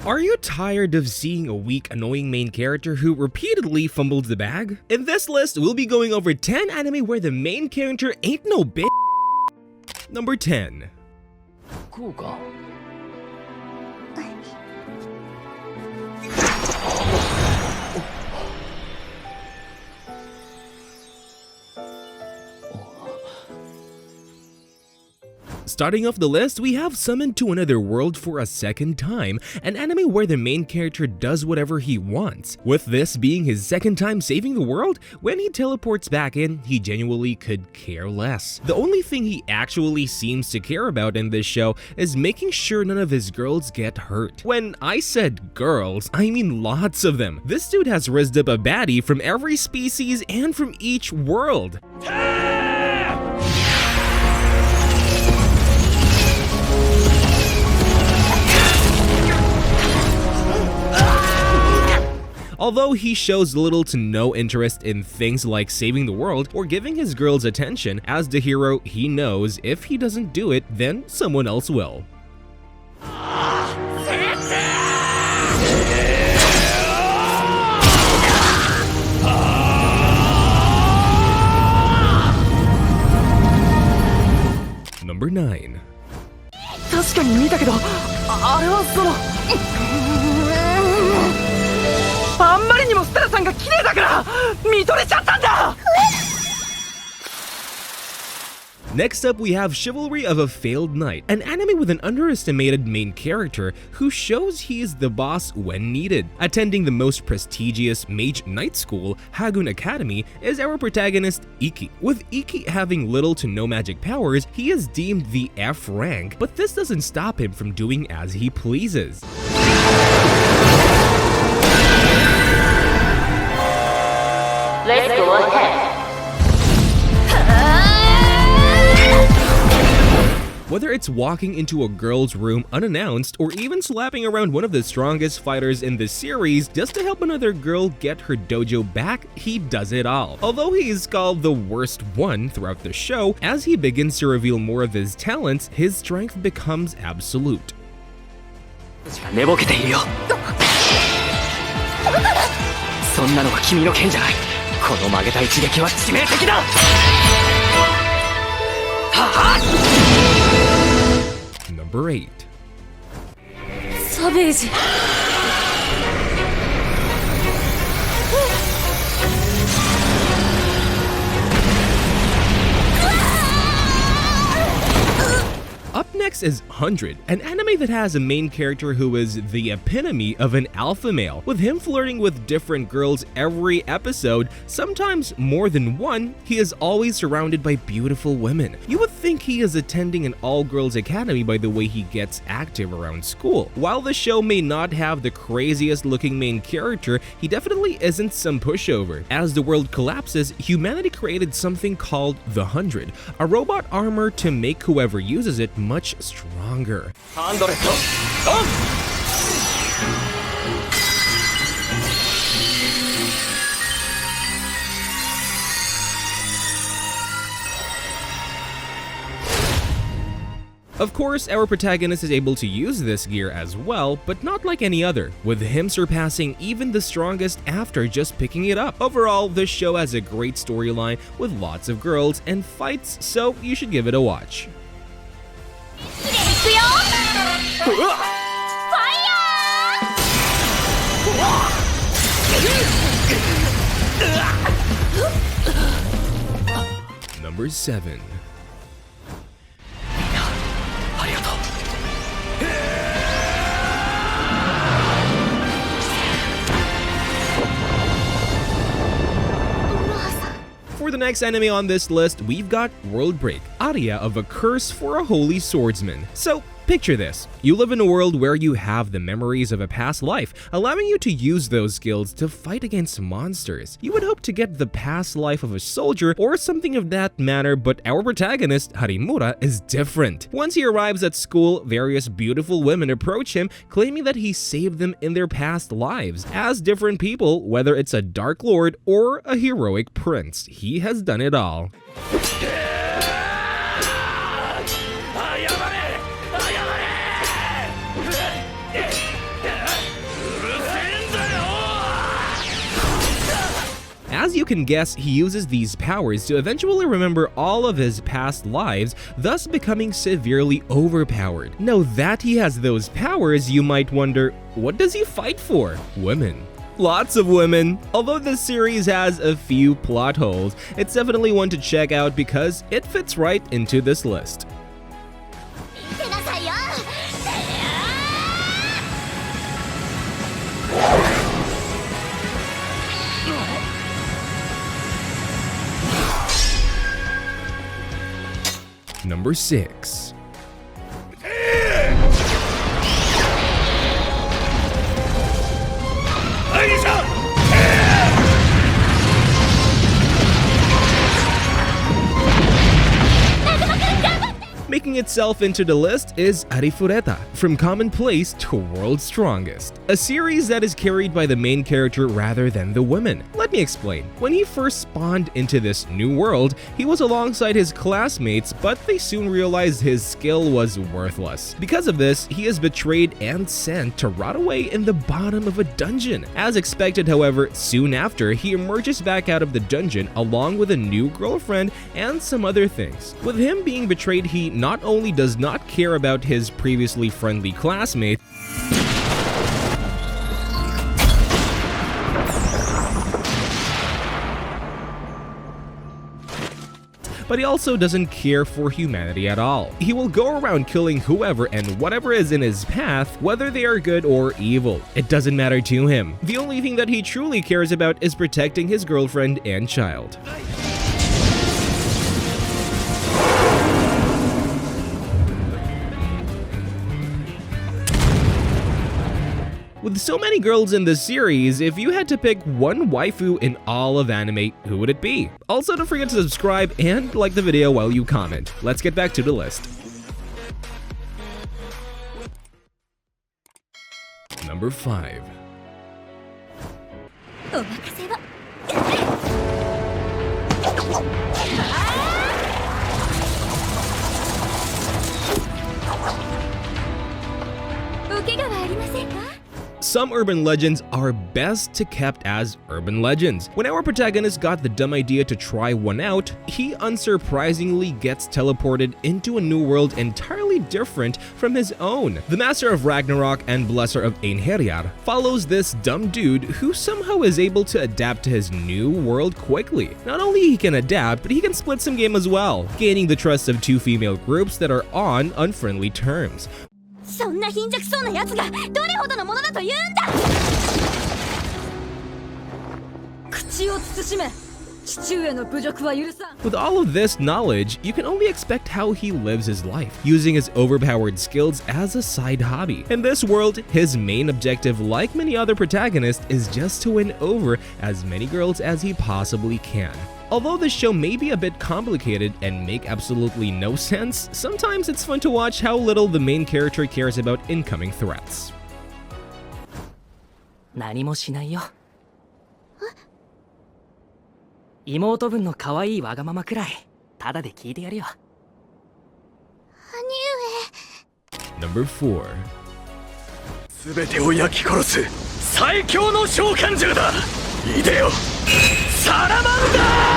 Are you tired of seeing a weak, annoying main character who repeatedly fumbles the bag? In this list, we'll be going over 10 anime where the main character ain't no bitch. Number 10. Starting off the list, we have Summoned to Another World for a Second Time, an anime where the main character does whatever he wants. With this being his second time saving the world, when he teleports back in, he genuinely could care less. The only thing he actually seems to care about in this show is making sure none of his girls get hurt. When I said girls, I mean lots of them. This dude has rizzed up a baddie from every species and from each world. Although he shows little to no interest in things like saving the world or giving his girls attention, as the hero, he knows if he doesn't do it, then someone else will. Number 9. 確かに見たけど、あれはそのあんまりにもステラさんが綺麗だから見とれちゃったんだ。Next up, we have Chivalry of a Failed Knight, an anime with an underestimated main character who shows he is the boss when needed. Attending the most prestigious mage knight school, Hagoun Academy, is our protagonist Iki. With Iki having little to no magic powers, he is deemed the F rank, but this doesn't stop him from doing as he pleases. Let's go ahead. Whether it's walking into a girl's room unannounced or even slapping around one of the strongest fighters in the series just to help another girl get her dojo back, he does it all. Although he is called the worst one throughout the show, as he begins to reveal more of his talents, his strength becomes absolute. 寝ぼけているよ。そんなのは君の剣じゃない。この曲げた一撃は致命的だ。Number 8. サベージ。Up next is 100, an anime that has a main character who is the epitome of an alpha male, with him flirting with different girls every episode, sometimes more than one. He is always surrounded by beautiful women. You would think he is attending an all-girls academy by the way he gets active around school. While the show may not have the craziest looking main character, he definitely isn't some pushover. As the world collapses, humanity created something called the 100, a robot armor to make whoever uses it much stronger. ハンドレッド、ドン。Of course, our protagonist is able to use this gear as well, but not like any other, with him surpassing even the strongest after just picking it up. Overall, this show has a great storyline with lots of girls and fights, so you should give it a watch. Number 7. For the next anime on this list, we've got World Break, Aria of a Curse for a Holy Swordsman. So, picture this. You live in a world where you have the memories of a past life, allowing you to use those skills to fight against monsters. You would hope to get the past life of a soldier or something of that manner, but our protagonist, Harimura, is different. Once he arrives at school, various beautiful women approach him, claiming that he saved them in their past lives. As different people, whether it's a Dark Lord or a heroic prince, he has done it all. as you can guess, he uses these powers to eventually remember all of his past lives, thus becoming severely overpowered. Now that he has those powers, you might wonder, what does he fight for? Women. Lots of women. Although this series has a few plot holes, it's definitely one to check out because it fits right into this list. Number 6. Making itself into the list is Arifureta, from Commonplace to World's Strongest, a series that is carried by the main character rather than the women. Let me explain. When he first spawned into this new world, he was alongside his classmates, but they soon realized his skill was worthless. Because of this, he is betrayed and sent to rot away in the bottom of a dungeon. As expected, however, soon after, he emerges back out of the dungeon along with a new girlfriend and some other things. With him being betrayed, he not only does not care about his previously friendly classmates, but he also doesn't care for humanity at all. He will go around killing whoever and whatever is in his path, whether they are good or evil. It doesn't matter to him. The only thing that he truly cares about is protecting his girlfriend and child. With so many girls in this series, if you had to pick one waifu in all of anime, who would it be? Also, don't forget to subscribe and like the video while you comment. Let's get back to the list. Number 5. Some urban legends are best kept as urban legends. When our protagonist got the dumb idea to try one out, he unsurprisingly gets teleported into a new world entirely different from his own. The Master of Ragnarok and Blesser of Einherjar follows this dumb dude who somehow is able to adapt to his new world quickly. Not only he can adapt, but he can split some game as well, gaining the trust of two female groups that are on unfriendly terms. そんな貧弱そうなやつがどれほどのものだと言うんだ。口を慎め。父上の侮辱は許さん。 With all of this knowledge, you can only expect how he lives his life, using his overpowered skills as a side hobby. In this world, his main objective, like many other protagonists, is just to win over as many girls as he possibly can. Although this show may be a bit complicated and make absolutely no sense, sometimes it's fun to watch how little the main character cares about incoming threats. 何もしないよ。妹分の可愛いわがままくらいただで聞いてやるよ。兄上。Number 4. すべてを焼き殺す最強の召喚獣だ。いでよ。サラマンダー。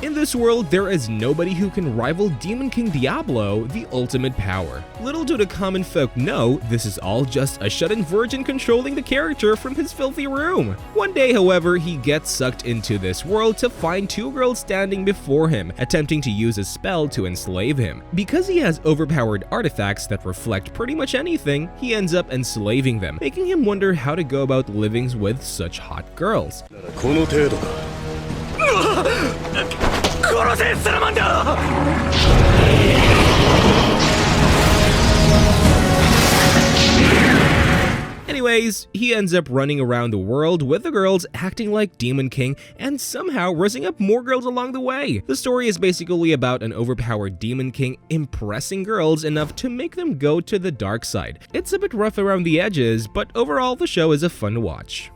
In this world, there is nobody who can rival Demon King Diablo, the ultimate power. Little do the common folk know, this is all just a shut-in virgin controlling the character from his filthy room. One day, however, he gets sucked into this world to find two girls standing before him, attempting to use a spell to enslave him. Because he has overpowered artifacts that reflect pretty much anything, he ends up enslaving them, making him wonder how to go about living with such hot girls. この程度だ。殺せサラマンダー。 Anyways, he ends up running around the world with the girls acting like Demon King and somehow rising up more girls along the way. The story is basically about an overpowered Demon King impressing girls enough to make them go to the dark side. It's a bit rough around the edges, but overall the show is a fun watch.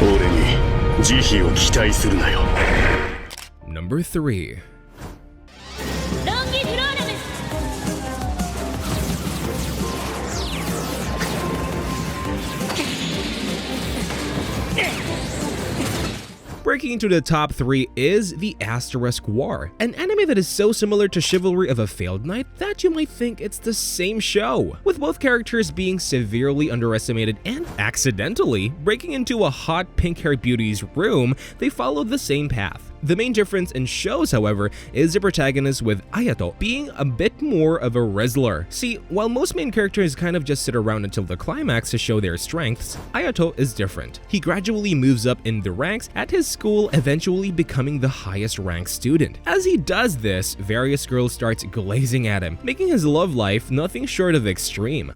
俺に慈悲を期待するなよ。 Number 3. Breaking into the top 3 is the Asterisk War, an anime that is so similar to Chivalry of a Failed Knight that you might think it's the same show, with both characters being severely underestimated and accidentally breaking into a hot pink-haired beauty's room. They followed the same path. The main difference in shows, however, is the protagonist, with Ayato being a bit more of a wrestler. See, while most main characters kind of just sit around until the climax to show their strengths, Ayato is different. He gradually moves up in the ranks at his school, eventually becoming the highest ranked student. As he does this, various girls start glazing at him, making his love life nothing short of extreme.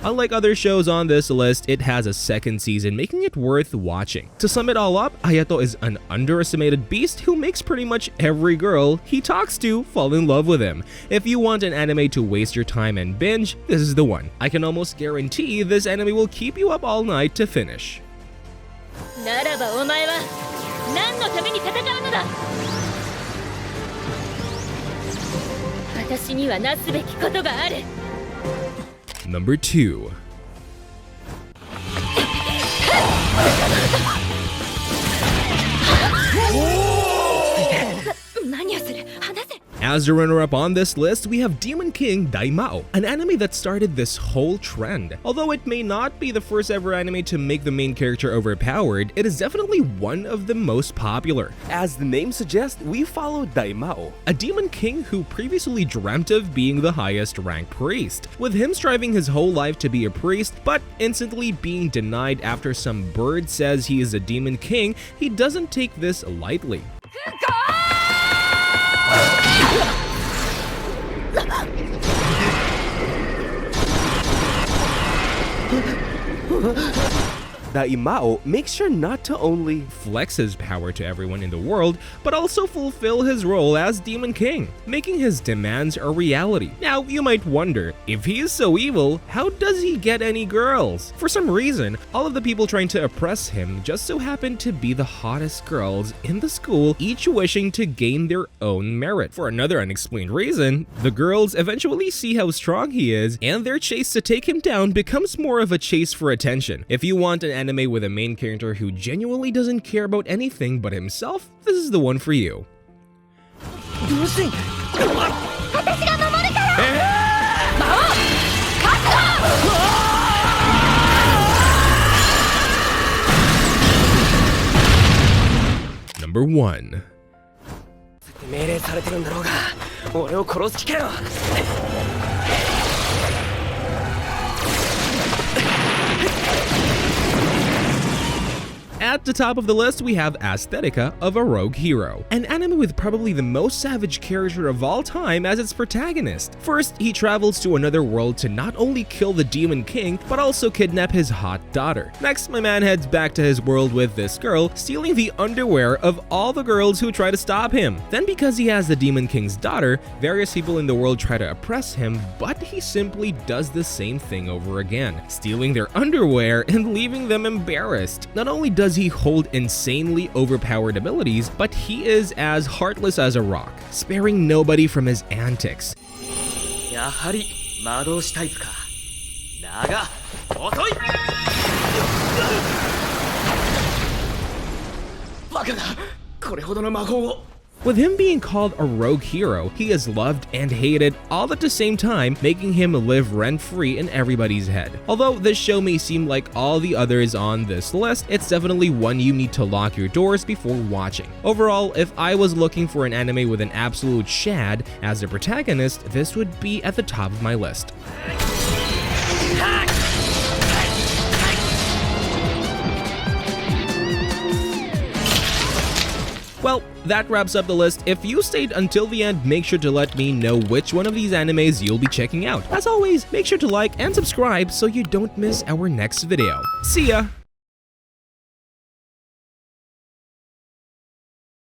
Unlike other shows on this list, it has a second season, making it worth watching. To sum it all up, Ayato is an underestimated beast who makes pretty much every girl he talks to fall in love with him. If you want an anime to waste your time and binge, this is the one. I can almost guarantee this anime will keep you up all night to finish. Number 2. As the runner-up on this list, we have Demon King Daimao, an anime that started this whole trend. Although it may not be the first ever anime to make the main character overpowered, it is definitely one of the most popular. As the name suggests, we follow Daimao, a demon king who previously dreamt of being the highest ranked priest, with him striving his whole life to be a priest, but instantly being denied after some bird says he is a demon king. He doesn't take this lightly. Daimao makes sure not to only flex his power to everyone in the world, but also fulfill his role as Demon King, making his demands a reality. Now, you might wonder, if he is so evil, how does he get any girls? For some reason, all of the people trying to oppress him just so happen to be the hottest girls in the school, each wishing to gain their own merit. For another unexplained reason, the girls eventually see how strong he is, and their chase to take him down becomes more of a chase for attention. If you want an anime with a main character who genuinely doesn't care about anything but himself, this is the one for you. Number 1. At the top of the list, we have Aesthetica of a Rogue Hero, an anime with probably the most savage character of all time as its protagonist. First, he travels to another world to not only kill the Demon King, but also kidnap his hot daughter. Next, my man heads back to his world with this girl, stealing the underwear of all the girls who try to stop him. Then, because he has the Demon King's daughter, various people in the world try to oppress him, but he simply does the same thing over again, stealing their underwear and leaving them embarrassed. Not only does he hold insanely overpowered abilities, but he is as heartless as a rock, sparing nobody from his antics. With him being called a rogue hero, he is loved and hated all at the same time, making him live rent-free in everybody's head. Although this show may seem like all the others on this list, it's definitely one you need to lock your doors before watching. Overall, if I was looking for an anime with an absolute shad as the protagonist, this would be at the top of my list. Well, that wraps up the list. If you stayed until the end, make sure to let me know which one of these animes you'll be checking out. As always, make sure to like and subscribe so you don't miss our next video. See ya!